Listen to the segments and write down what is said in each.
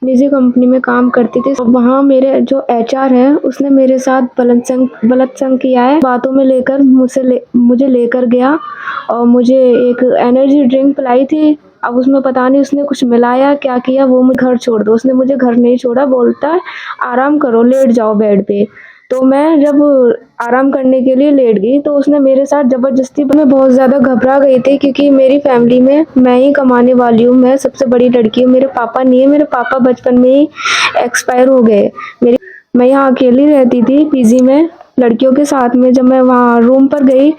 निजी कंपनी में काम करती थी। वहाँ मेरे जो एचआर है उसने मेरे साथ बलात्संग किया है। बातों में लेकर मुझे लेकर गया और मुझे एक एनर्जी ड्रिंक पिलाई थी। अब उसमें पता नहीं उसने कुछ मिलाया क्या किया, वो मुझे घर छोड़ दो, उसने मुझे घर नहीं छोड़ा, बोलता है आराम करो, लेट जाओ बेड पे। तो मैं जब आराम करने के लिए लेट गई तो उसने मेरे साथ ज़बरदस्ती, मैं बहुत ज़्यादा घबरा गई थी क्योंकि मेरी फैमिली में मैं ही कमाने वाली हूँ, मैं सबसे बड़ी लड़की हूँ, मेरे पापा नहीं है, मेरे पापा बचपन में ही एक्सपायर हो गए। मैं यहाँ अकेली रहती थी पीजी में लड़कियों के साथ में। जब मैं वहाँ रूम पर गई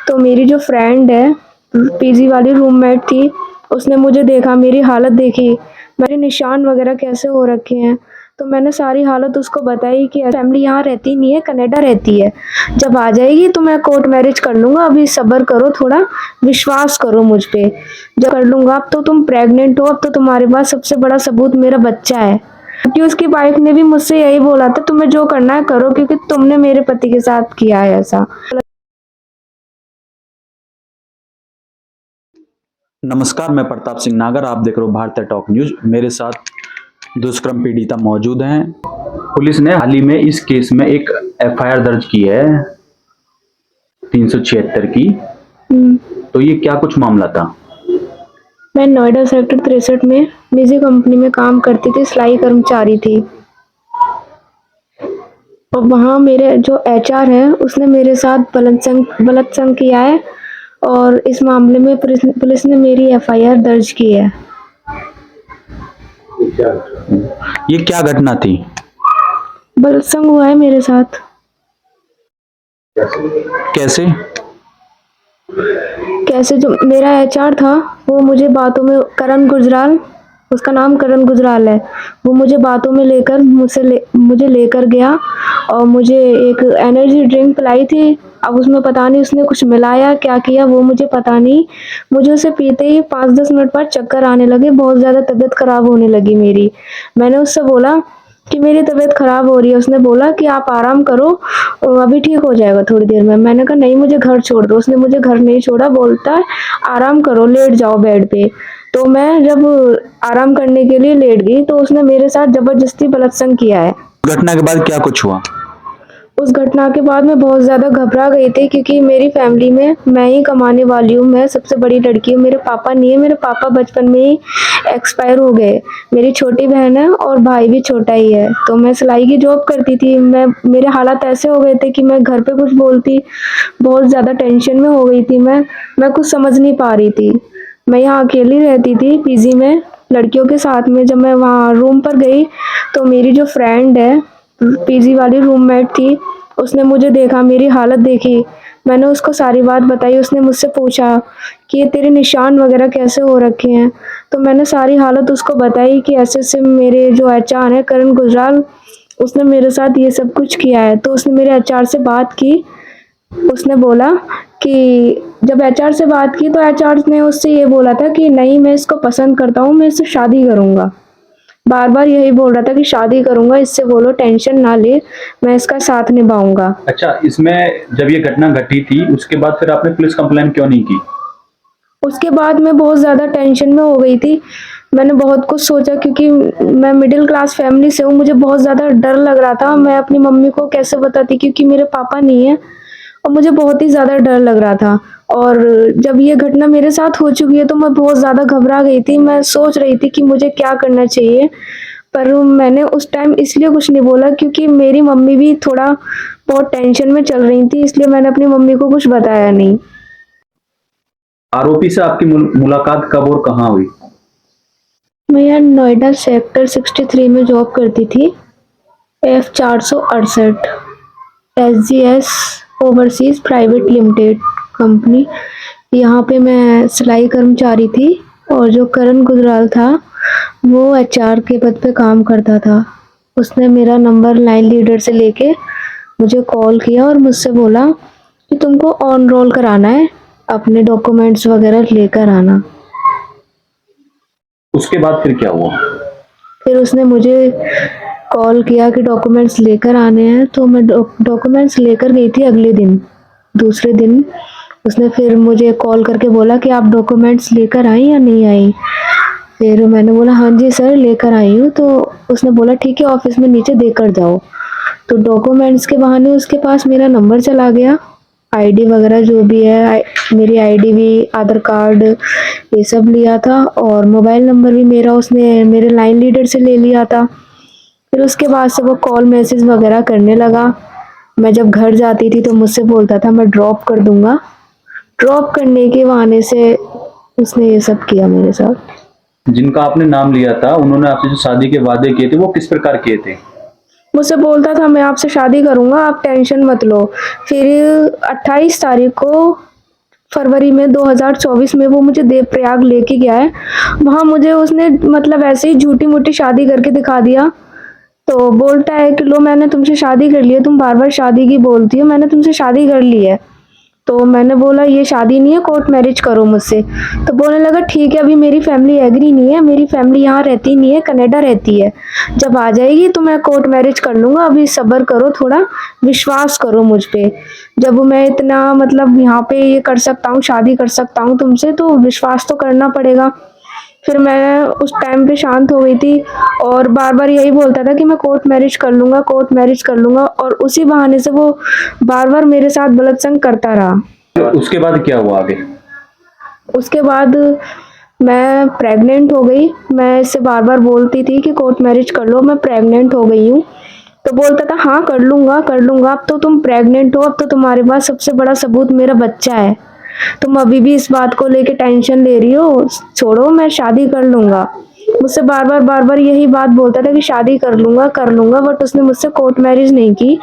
तो मेरी जो फ्रेंड है, पीजी वाली रूममेट थी, उसने मुझे देखा, मेरी हालत देखी, मेरे निशान वगैरह कैसे हो रखे हैं। तो मैंने सारी हालत उसको बताई कि फैमिली यहाँ रहती नहीं है, कनाडा रहती है, जब आ जाएगी तो मैं कोर्ट मैरिज कर लूँगा, अभी सब्र करो, थोड़ा विश्वास करो मुझ पे, जब कर लूँगा। अब तो तुम प्रेग्नेंट हो, अब तो तुम्हारे पास सबसे बड़ा सबूत मेरा बच्चा है। क्योंकि उसकी वाइफ ने भी मुझसे यही बोला था, तुम्हें जो करना है करो क्योंकि तुमने मेरे पति के साथ किया है ऐसा। नमस्कार, मैं प्रताप सिंह नागर। आप देख रहे हो भारतीय टॉक न्यूज। मेरे साथ दुष्कर्म पीड़िता मौजूद हैं। पुलिस ने हाल ही में इस केस में एक एफआईआर दर्ज की है 376 की। तो ये क्या कुछ मामला था? मैं नोएडा सेक्टर 63 में निजी कंपनी में काम करती थी, सिलाई कर्मचारी थी। और वहाँ मेरे जो एचआर है उसने मेरे साथ बलात्संग किया है और इस मामले में पुलिस ने मेरी एफआईआर दर्ज की है। ये क्या घटना थी? बलात्संग हुआ है मेरे साथ। कैसे? कैसे, जो मेरा एचआर था वो मुझे बातों में, करण गुजराल, उसका नाम करण गुजराल है, वो मुझे बातों में लेकर मुझे लेकर गया और मुझे एक एनर्जी ड्रिंक पिलाई थी। अब उसमें पता नहीं उसने कुछ मिलाया क्या किया, वो मुझे पता नहीं। मुझे उसे पीते ही 5-10 मिनट बाद चक्कर आने लगे, बहुत ज़्यादा तबीयत खराब होने लगी मेरी। मैंने उससे बोला कि मेरी तबीयत खराब हो रही है। उसने बोला कि आप आराम करो, अभी ठीक हो जाएगा थोड़ी देर में। मैंने कहा नहीं, मुझे घर छोड़ दो, उसने मुझे घर नहीं छोड़ा, बोलता है आराम करो, लेट जाओ बेड पे। तो मैं जब आराम करने के लिए लेट गई तो उसने मेरे साथ जबरदस्ती बलात्संग किया है। घटना के बाद क्या कुछ हुआ? उस घटना के बाद मैं बहुत ज़्यादा घबरा गई थी क्योंकि मेरी फैमिली में मैं ही कमाने वाली हूँ, मैं सबसे बड़ी लड़की हूँ, मेरे पापा नहीं है, मेरे पापा बचपन में ही एक्सपायर हो गए। मेरी छोटी बहन है और भाई भी छोटा ही है। तो मैं सिलाई की जॉब करती थी। मेरे हालात ऐसे हो गए थे कि मैं घर पे कुछ बोलती, बहुत ज़्यादा टेंशन में हो गई थी मैं कुछ समझ नहीं पा रही थी। मैं यहाँ अकेली रहती थी पीजी में लड़कियों के साथ में। जब मैं वहाँ रूम पर गई तो मेरी जो फ्रेंड है, पीजी वाली रूममेट थी, उसने मुझे देखा, मेरी हालत देखी, मैंने उसको सारी बात बताई। उसने मुझसे पूछा कि ये तेरे निशान वगैरह कैसे हो रखे हैं। तो मैंने सारी हालत उसको बताई कि ऐसे ऐसे मेरे जो एचआर है करण गुजराल, उसने मेरे साथ ये सब कुछ किया है। तो उसने मेरे एचआर से बात की। उसने बोला कि जब एचआर से बात की तो एचआर ने उससे ये बोला था कि नहीं, मैं इसको पसंद करता हूँ, मैं इससे शादी करूँगा। बार बार यही बोल रहा था कि शादी करूंगा, इससे बोलो टेंशन ना ले, मैं इसका साथ निभाऊंगा। अच्छा, इसमें जब ये घटना घटी थी उसके बाद फिर आपने पुलिस कंप्लेन क्यों नहीं की? उसके बाद मैं बहुत ज़्यादा टेंशन में हो गई थी। मैंने बहुत कुछ सोचा क्योंकि मैं मिडिल क्लास फैमिली से हूँ, मुझे बहुत ज़्यादा डर लग रहा था। मैं अपनी मम्मी को कैसे बताती क्योंकि मेरे पापा नहीं है और मुझे बहुत ही ज़्यादा डर लग रहा था। और जब ये घटना मेरे साथ हो चुकी है तो मैं बहुत ज़्यादा घबरा गई थी। मैं सोच रही थी कि मुझे क्या करना चाहिए, पर मैंने उस टाइम इसलिए कुछ नहीं बोला क्योंकि मेरी मम्मी भी थोड़ा बहुत टेंशन में चल रही थी, इसलिए मैंने अपनी मम्मी को कुछ बताया नहीं। आरोपी से आपकी मुलाकात कब और कहाँ हुई? मैं यहाँ नोएडा सेक्टर 63 में जॉब करती थी, F468, SGS overseas private limited company. यहाँ पे मैं सिलाई कर्मचारी थी और जो करण गुजराल था वो एचआर के पद पे काम करता था। उसने मेरा नंबर लाइन लीडर से लेके मुझे कॉल किया और मुझसे बोला कि तुमको ऑन रोल कराना है, अपने डॉक्यूमेंट्स वगैरह लेकर आना। उसके बाद फिर क्या हुआ? फिर उसने मुझे कॉल किया कि डॉक्यूमेंट्स लेकर आने हैं, तो मैं डॉक्यूमेंट्स लेकर गई थी अगले दिन। दूसरे दिन उसने फिर मुझे कॉल करके बोला कि आप डॉक्यूमेंट्स लेकर आई या नहीं आई। फिर मैंने बोला हाँ जी सर लेकर आई हूँ। तो उसने बोला ठीक है ऑफिस में नीचे देकर जाओ। तो डॉक्यूमेंट्स के बहाने उसके पास मेरा नंबर चला गया, आईडी वगैरह जो भी है, मेरी आईडी भी, आधार कार्ड, ये सब लिया था और मोबाइल नंबर भी मेरा उसने मेरे लाइन लीडर से ले लिया था। फिर उसके बाद से वो कॉल मैसेज वगैरह करने लगा। मैं जब घर जाती थी तो मुझसे बोलता था मैं ड्रॉप कर दूंगा। ड्रॉप करने के बहाने से उसने ये सब किया मेरे साथ। जिनका आपने नाम लिया था उन्होंने आपसे जो शादी के वादे किए थे वो किस प्रकार किए थे? मुझसे बोलता था मैं आपसे शादी करूंगा, आप टेंशन मत लो। फिर 28 तारीख को फरवरी में 2024 में वो मुझे देवप्रयाग लेके गया है। वहां मुझे उसने मतलब ऐसे ही झूठी मूठी शादी करके दिखा दिया। तो बोलता है कि लो मैंने तुमसे शादी कर ली है, तुम बार बार शादी की बोलती हो, मैंने तुमसे शादी कर ली है। तो मैंने बोला ये शादी नहीं है, कोर्ट मैरिज करो मुझसे। तो बोलने लगा ठीक है अभी मेरी फैमिली एग्री नहीं है, मेरी फैमिली यहाँ रहती नहीं है, कनाडा रहती है, जब आ जाएगी तो मैं कोर्ट मैरिज कर लूंगा, अभी सब्र करो थोड़ा, विश्वास करो मुझ पे। जब मैं इतना मतलब यहाँ पे ये कर सकता हूँ, शादी कर सकता हूँ तुमसे, तो विश्वास तो करना पड़ेगा। फिर मैं उस टाइम पे शांत हो गई थी और बार बार यही बोलता था कि मैं कोर्ट मैरिज कर लूंगा, कोर्ट मैरिज कर लूंगा, और उसी बहाने से वो बार बार मेरे साथ बलात्संग करता रहा। उसके बाद क्या हुआ आगे? उसके बाद मैं प्रेग्नेंट हो गई। मैं इससे बार बार बोलती थी कि कोर्ट मैरिज कर लो, मैं प्रेग्नेंट हो गई हूँ। तो बोलता था हाँ कर लूंगा कर लूंगा, अब तो तुम प्रेग्नेंट हो, अब तो तुम्हारे पास सबसे बड़ा सबूत मेरा बच्चा है, तुम अभी भी इस बात को लेके टेंशन ले रही हो, छोड़ो मैं शादी कर लूंगा। मुझसे बार बार यही बात बोलता था कि शादी कर लूंगा, बट उसने मुझसे कोर्ट मैरिज नहीं की।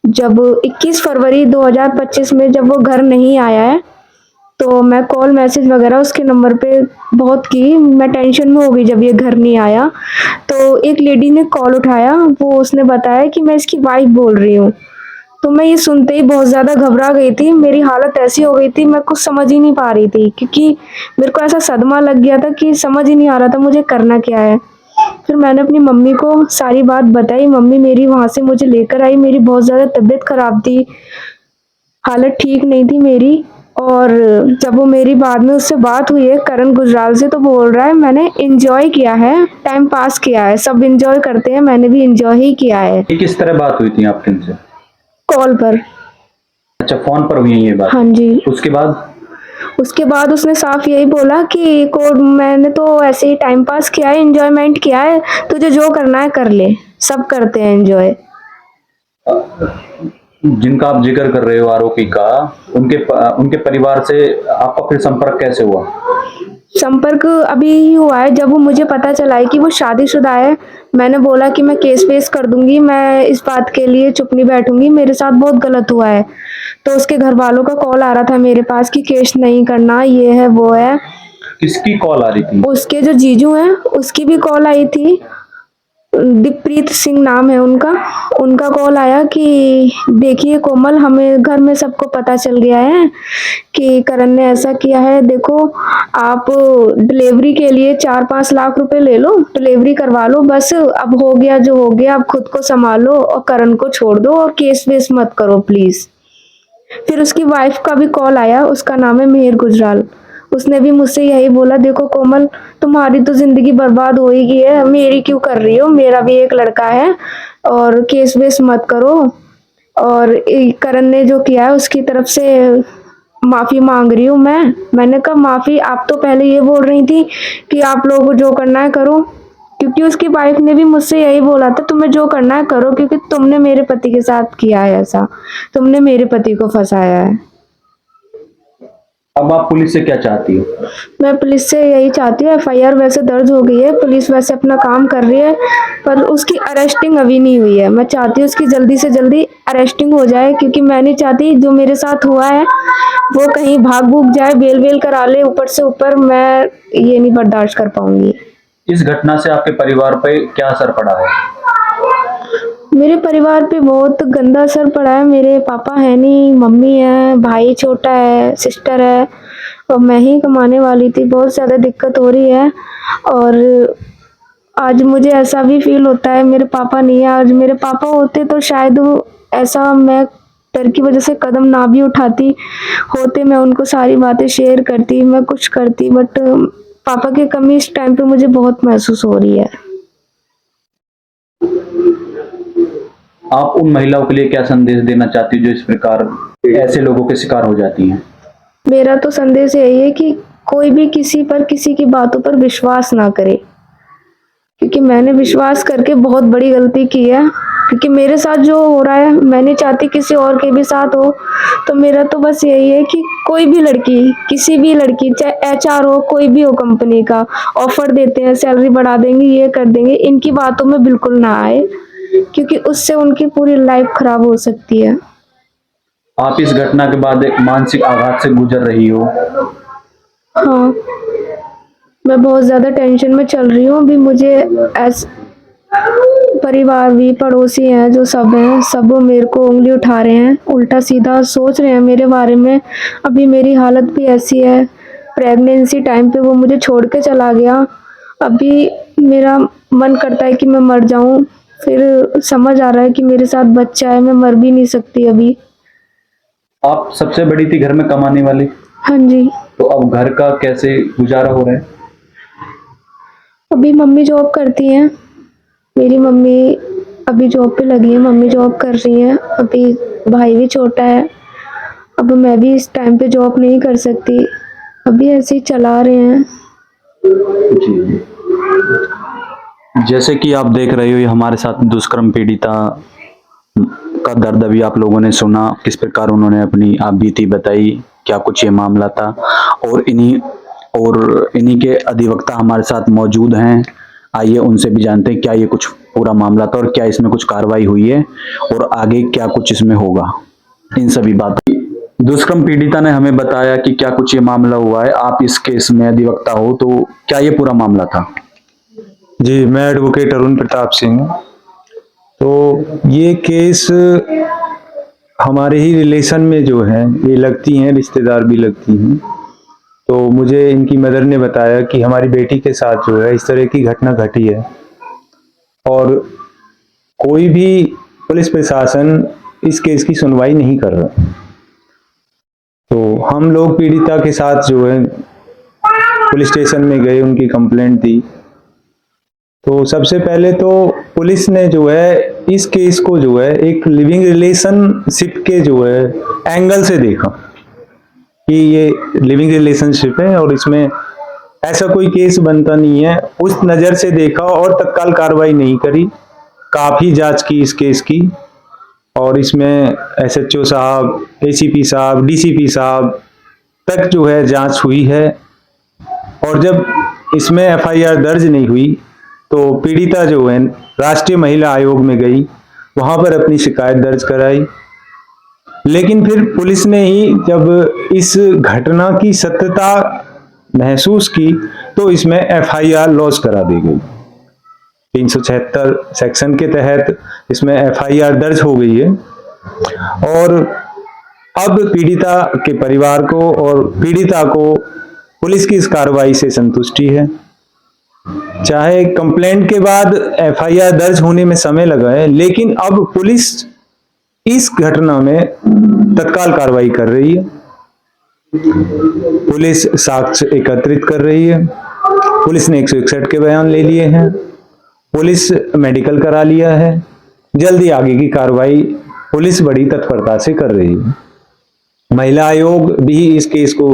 जब 21 फरवरी 2025 में जब वो घर नहीं आया है, तो मैं कॉल मैसेज वगैरह उसके नंबर पे बहुत की, मैं टेंशन में हो गई जब ये घर नहीं आया। तो एक लेडी ने कॉल उठाया, वो उसने बताया कि मैं इसकी वाइफ बोल रही हूँ। तो मैं ये सुनते ही बहुत ज़्यादा घबरा गई थी, मेरी हालत ऐसी हो गई थी, मैं कुछ समझ ही नहीं पा रही थी, क्योंकि मेरे को ऐसा सदमा लग गया था कि समझ ही नहीं आ रहा था मुझे करना क्या है। फिर मैंने अपनी मम्मी को सारी बात बताई, मम्मी मेरी वहाँ से मुझे लेकर आई, मेरी बहुत ज़्यादा तबीयत खराब थी, हालत ठीक नहीं थी मेरी। और जब वो मेरी बाद में उससे बात हुई है करण गुजराल से, तो बोल रहा है मैंने एंजॉय किया है, टाइम पास किया है, सब एंजॉय करते हैं, मैंने भी एंजॉय ही किया है। ये किस तरह बात हुई थी आपके इनसे? कॉल पर। अच्छा, फोन पर हुई है ये बात? हाँ जी। उसके बाद उसने साफ यही बोला कि कोड मैंने तो ऐसे ही टाइम पास किया है, एंजॉयमेंट किया है, तुझे जो करना है कर ले, सब करते हैं एंजॉय। जिनका आप जिक्र कर रहे हो आरोपी का, उनके परिवार से आपका फिर संपर्क कैसे हुआ? संपर्क अभी ही हुआ है, जब वो मुझे पता चला है कि वो शादीशुदा है। मैंने बोला कि मैं केस वेस कर दूंगी, मैं इस बात के लिए चुप नहीं बैठूंगी, मेरे साथ बहुत गलत हुआ है। तो उसके घर वालों का कॉल आ रहा था मेरे पास कि केस नहीं करना, ये है वो है। किसकी कॉल आ रही थी? उसके जो जीजू हैं उसकी भी कॉल आई थी, दीपप्रीत सिंह नाम है उनका। उनका कॉल आया कि देखिए कोमल, हमें घर में सबको पता चल गया है कि करण ने ऐसा किया है, देखो आप डिलीवरी के लिए 4-5 लाख रुपए ले लो, डिलीवरी करवा लो, बस अब हो गया जो हो गया, अब खुद को संभालो और करण को छोड़ दो और केस वेस मत करो प्लीज। फिर उसकी वाइफ का भी कॉल आया, उसका नाम है मेहर गुजराल। उसने भी मुझसे यही बोला, देखो कोमल तुम्हारी तो जिंदगी बर्बाद हो ही गई है, मेरी क्यों कर रही हो, मेरा भी एक लड़का है और केस वेस मत करो। और करण ने जो किया है उसकी तरफ से माफी मांग रही हूँ मैंने कहा माफी, आप तो पहले ये बोल रही थी कि आप लोगों को जो करना है करो, क्योंकि उसकी वाइफ ने भी मुझसे यही बोला था तुम्हें जो करना है करो, क्योंकि तुमने मेरे पति के साथ किया है ऐसा, तुमने मेरे पति को फंसाया है। अब आप पुलिस से क्या चाहती हो? मैं पुलिस से यही चाहती हूँ, एफआईआर वैसे दर्ज हो गई है, पुलिस वैसे अपना काम कर रही है, पर उसकी अरेस्टिंग अभी नहीं हुई है। मैं चाहती हूँ उसकी जल्दी से जल्दी अरेस्टिंग हो जाए, क्योंकि मैं नहीं चाहती जो मेरे साथ हुआ है वो कहीं भाग भूग जाए, बेल वेल करा ले ऊपर से ऊपर, मैं ये नहीं बर्दाश्त कर पाऊंगी। इस घटना से आपके परिवार पे क्या असर पड़ा है? मेरे परिवार पे बहुत गंदा असर पड़ा है। मेरे पापा है नहीं, मम्मी है, भाई छोटा है, सिस्टर है और मैं ही कमाने वाली थी। बहुत ज़्यादा दिक्कत हो रही है और आज मुझे ऐसा भी फील होता है मेरे पापा नहीं है। आज मेरे पापा होते तो शायद ऐसा मैं डर की वजह से कदम ना भी उठाती, होते मैं उनको सारी बातें शेयर करती, मैं कुछ करती, बट पापा की कमी इस टाइम पे मुझे बहुत महसूस हो रही है। आप उन महिलाओं के लिए क्या संदेश देना चाहती हो जो इस प्रकार ऐसे लोगों के शिकार हो जाती हैं? मेरा तो संदेश यही है कि कोई भी किसी पर किसी की बातों पर विश्वास ना करे, क्योंकि मैंने विश्वास करके बहुत बड़ी गलती की है। क्योंकि मेरे साथ जो हो रहा है मैं नहीं चाहती किसी और के भी साथ हो। तो मेरा तो बस यही है कि कोई भी लड़की, किसी भी लड़की, चाहे एचआर हो, कोई भी हो, कंपनी का ऑफर देते हैं, सैलरी बढ़ा देंगे, ये कर देंगे, इनकी बातों में बिल्कुल ना आए, क्योंकि उससे उनकी पूरी लाइफ खराब हो सकती है। आप इस घटना के बाद एक मानसिक आघात से गुजर रही हो। हाँ, मैं बहुत ज़्यादा टेंशन में चल रही हूँ। अभी मुझे परिवार भी, पड़ोसी हैं, जो सब हैं, सब मेरे को उंगली उठा रहे हैं, उल्टा सीधा सोच रहे हैं मेरे बारे में। अभी मेरी हालत भी ऐसी है, प्रेगनेंसी टाइम पे वो मुझे छोड़ के चला गया। अभी मेरा मन करता है कि मैं मर जाऊं, फिर समझ आ रहा है कि मेरे साथ बच्चा है, मैं मर भी नहीं सकती अभी। आप सबसे बड़ी थी घर में कमाने वाली, हाँ जी। तो अब घर का कैसे गुजारा हो रहा है? अभी मम्मी जॉब करती हैं, मेरी मम्मी अभी जॉब पे लगी है, मम्मी जॉब कर रही हैं। अभी भाई भी छोटा है, अब मैं भी इस टाइम पे जॉब नहीं कर सकती, अभी ऐसे ही चला रहे हैं। जी। जैसे कि आप देख रहे हो, ये हमारे साथ दुष्कर्म पीड़िता का दर्द अभी आप लोगों ने सुना, किस प्रकार उन्होंने अपनी आप बीती बताई, क्या कुछ ये मामला था। और इन्हीं के अधिवक्ता हमारे साथ मौजूद हैं। आइए उनसे भी जानते हैं क्या ये कुछ पूरा मामला था और क्या इसमें कुछ कार्रवाई हुई है और आगे क्या कुछ इसमें होगा, इन सभी बातों। दुष्कर्म पीड़िता ने हमें बताया कि क्या कुछ ये मामला हुआ है। आप इस केस में अधिवक्ता हो, तो क्या ये पूरा मामला था? जी, मैं एडवोकेट अरुण प्रताप सिंह। तो ये केस हमारे ही रिलेशन में जो है, ये लगती हैं, रिश्तेदार भी लगती हैं। तो मुझे इनकी मदर ने बताया कि हमारी बेटी के साथ जो है इस तरह की घटना घटी है और कोई भी पुलिस प्रशासन इस केस की सुनवाई नहीं कर रहा। तो हम लोग पीड़िता के साथ जो है पुलिस स्टेशन में गए, उनकी कंप्लेंट दी। तो सबसे पहले तो पुलिस ने जो है इस केस को जो है एक लिविंग रिलेशनशिप के जो है एंगल से देखा कि ये लिविंग रिलेशनशिप है और इसमें ऐसा कोई केस बनता नहीं है, उस नज़र से देखा और तत्काल कार्रवाई नहीं करी। काफ़ी जांच की इस केस की और इसमें एसएचओ साहब, एसीपी साहब, डीसीपी साहब तक जो है जांच हुई है। और जब इसमें एफआईआर दर्ज नहीं हुई तो पीड़िता जो है राष्ट्रीय महिला आयोग में गई, वहां पर अपनी शिकायत दर्ज कराई। लेकिन फिर पुलिस ने ही जब इस घटना की सत्यता महसूस की तो इसमें एफआईआर लॉन्च करा दी गई। 376 सेक्शन के तहत इसमें एफआईआर दर्ज हो गई है और अब पीड़िता के परिवार को और पीड़िता को पुलिस की इस कार्रवाई से संतुष्टि है। चाहे कंप्लेंट के बाद एफआईआर दर्ज होने में समय लगा है, लेकिन अब पुलिस इस घटना में तत्काल कार्रवाई कर रही है। पुलिस साक्ष्य एकत्रित कर रही है। पुलिस ने 161 के बयान ले लिए हैं। पुलिस मेडिकल करा लिया है। जल्दी आगे की कार्रवाई पुलिस बड़ी तत्परता से कर रही है। महिला आयोग भी इस केस को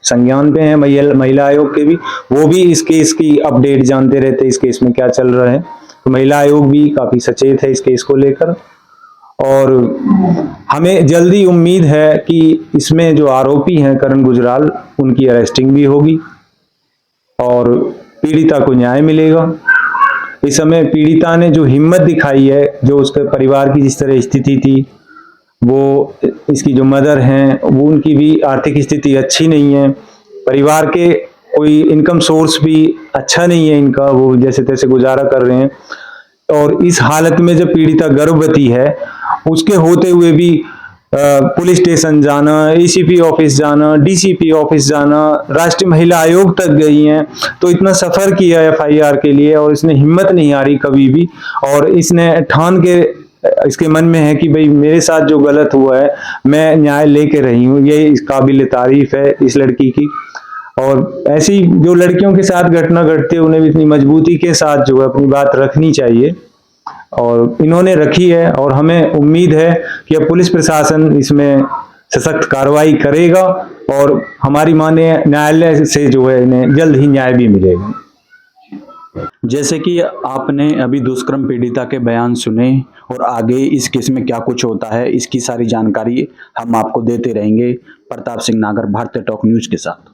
संज्ञान पे है। महिला आयोग के भी, वो भी इस केस की अपडेट जानते रहते हैं, इस केस में क्या चल रहा है। तो महिला आयोग भी काफी सचेत है इस केस को लेकर और हमें जल्दी उम्मीद है कि इसमें जो आरोपी हैं करण गुजराल, उनकी अरेस्टिंग भी होगी और पीड़िता को न्याय मिलेगा। इस समय पीड़िता ने जो हिम्मत दिखाई है, जो उसके परिवार की जिस तरह स्थिति थी, वो इसकी जो मदर हैं वो उनकी भी आर्थिक स्थिति अच्छी नहीं है, परिवार के कोई इनकम सोर्स भी अच्छा नहीं है इनका, वो जैसे तैसे गुजारा कर रहे हैं। और इस हालत में जब पीड़िता गर्भवती है, उसके होते हुए भी पुलिस स्टेशन जाना, एसीपी ऑफिस जाना, डीसीपी ऑफिस जाना, राष्ट्रीय महिला आयोग तक गई हैं, तो इतना सफर किया एफआईआर के लिए और इसने हिम्मत नहीं हारी कभी भी। और इसने ठान के, इसके मन में है कि भाई मेरे साथ जो गलत हुआ है मैं न्याय लेके रही हूँ। ये इस काबिल तारीफ है इस लड़की की। और ऐसी जो लड़कियों के साथ घटना घटती है उन्हें भी इतनी मजबूती के साथ जो है अपनी बात रखनी चाहिए, और इन्होंने रखी है। और हमें उम्मीद है कि अब पुलिस प्रशासन इसमें सशक्त कार्रवाई करेगा और हमारी माननीय न्यायालय से जो है इन्हें जल्द ही न्याय भी मिलेगा। जैसे कि आपने अभी दुष्कर्म पीड़िता के बयान सुने और आगे इस केस में क्या कुछ होता है इसकी सारी जानकारी हम आपको देते रहेंगे। प्रताप सिंह नागर, भारतीय टॉक न्यूज के साथ।